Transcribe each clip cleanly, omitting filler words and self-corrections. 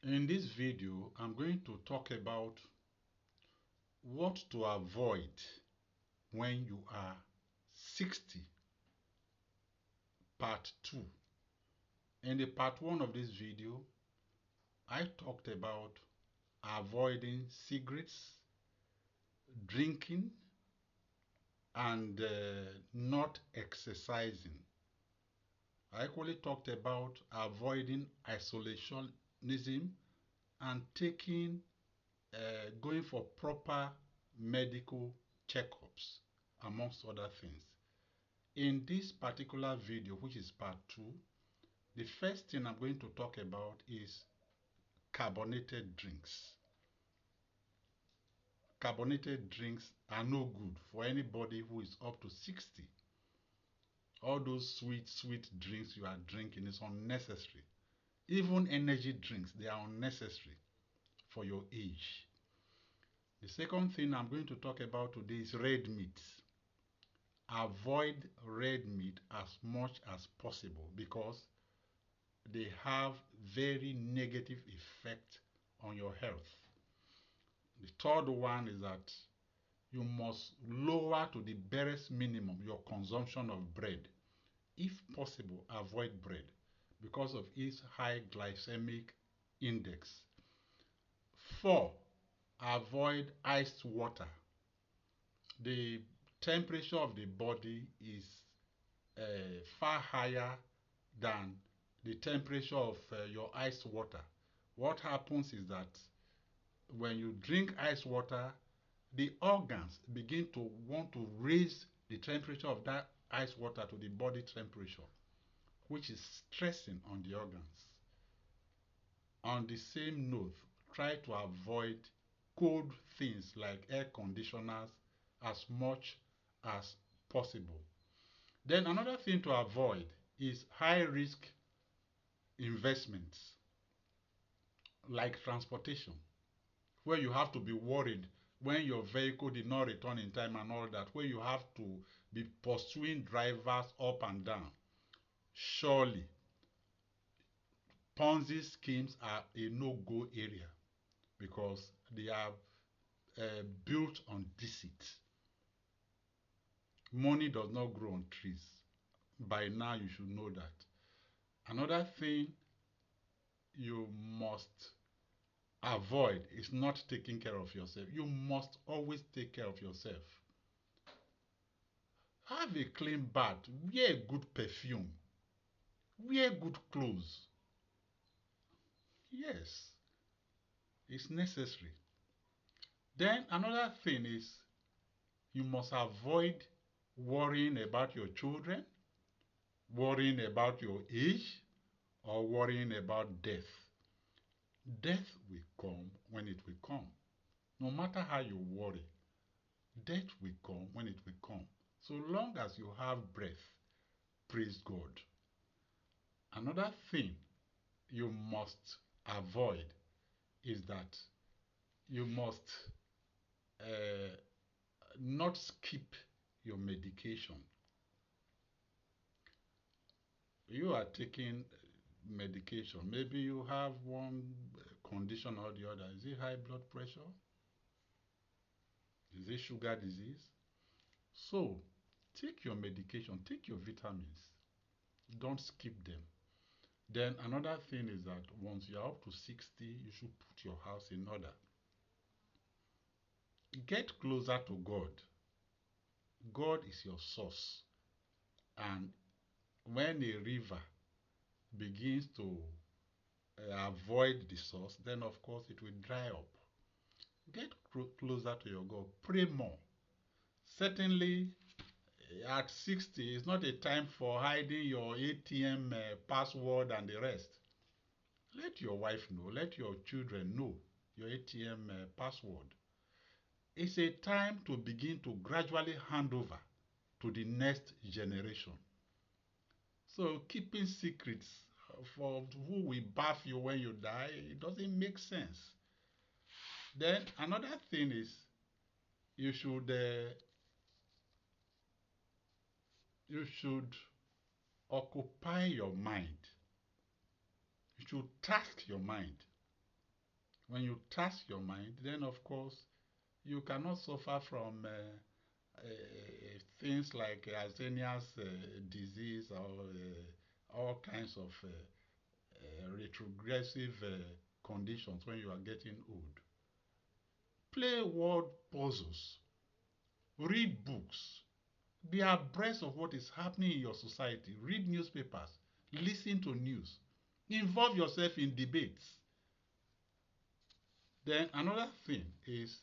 In this video, I'm going to talk about what to avoid when you are 60, part 2. In the part 1 of this video, I talked about avoiding cigarettes, drinking, and not exercising. I equally talked about avoiding isolationism and going for proper medical checkups, amongst other things. In this particular video, which is part 2, the first thing I'm going to talk about is carbonated drinks. Carbonated drinks are no good for anybody who is up to 60. All those sweet drinks you are drinking is unnecessary. Even energy drinks, they are unnecessary for your age. The second thing I'm going to talk about today is red meat. Avoid red meat as much as possible because they have very negative effect on your health. The third one is that you must lower to the barest minimum your consumption of bread. If possible, avoid bread because of its high glycemic index. 4. Avoid iced water. The temperature of the body is far higher than the temperature of your ice water. What happens is that when you drink ice water, the organs begin to want to raise the temperature of that ice water to the body temperature, which is stressing on the organs. On the same note, try to avoid cold things like air conditioners as much as possible. Then another thing to avoid is high risk investments like transportation, where you have to be worried when your vehicle did not return in time and all that, where you have to be pursuing drivers up and down. Surely, Ponzi schemes are a no-go area because they are built on deceit. Money does not grow on trees. By now, you should know that. Another thing you must avoid is not taking care of yourself. You must always take care of yourself. Have a clean bath. Wear good perfume. Wear good clothes. Yes, it's necessary. Then another thing is you must avoid worrying about your children, worrying about your age, or worrying about death. Death will come when it will come. No matter how you worry, death will come when it will come. So long as you have breath, praise God. Another thing you must avoid is that you must not skip your medication. You are taking medication. Maybe you have one condition or the other. Is it high blood pressure? Is it sugar disease? So, take your medication, take your vitamins. Don't skip them. Then another thing is that once you're up to 60, you should put your house in order. Get closer to God. God is your source. And when a river begins to avoid the source, then of course it will dry up. Get closer to your God. Pray more. Certainly, at 60, it's not a time for hiding your ATM password and the rest. Let your wife know. Let your children know your ATM password. It's a time to begin to gradually hand over to the next generation. So keeping secrets for who will bath you when you die, it doesn't make sense. Then another thing is you should occupy your mind. You should task your mind. When you task your mind, then of course you cannot suffer from things like Alzheimer's disease or all kinds of retrogressive conditions when you are getting old. Play word puzzles, read books, be abreast of what is happening in your society, read newspapers, listen to news, involve yourself in debates. Then another thing is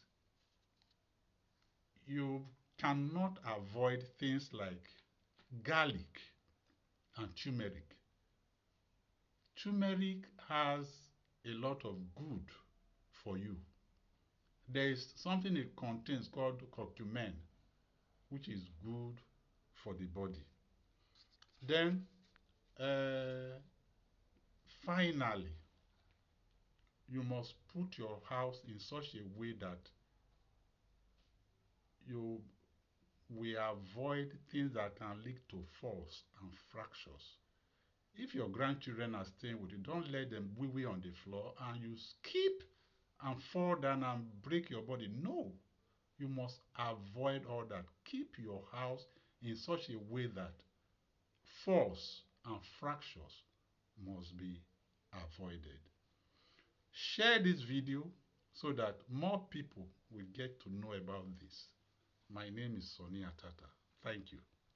you cannot avoid things like garlic and turmeric. Turmeric has a lot of good for you. There is something it contains called curcumin, which is good for the body. Then, uh, finally, you must put your house in such a way that you will avoid things that can lead to falls and fractures. If your grandchildren are staying with you, don't let them wee on the floor and you skip and fall down and break your body. No, you must avoid all that. Keep your house in such a way that falls and fractures must be avoided. Share this video so that more people will get to know about this. My name is Sonny Atata. Thank you.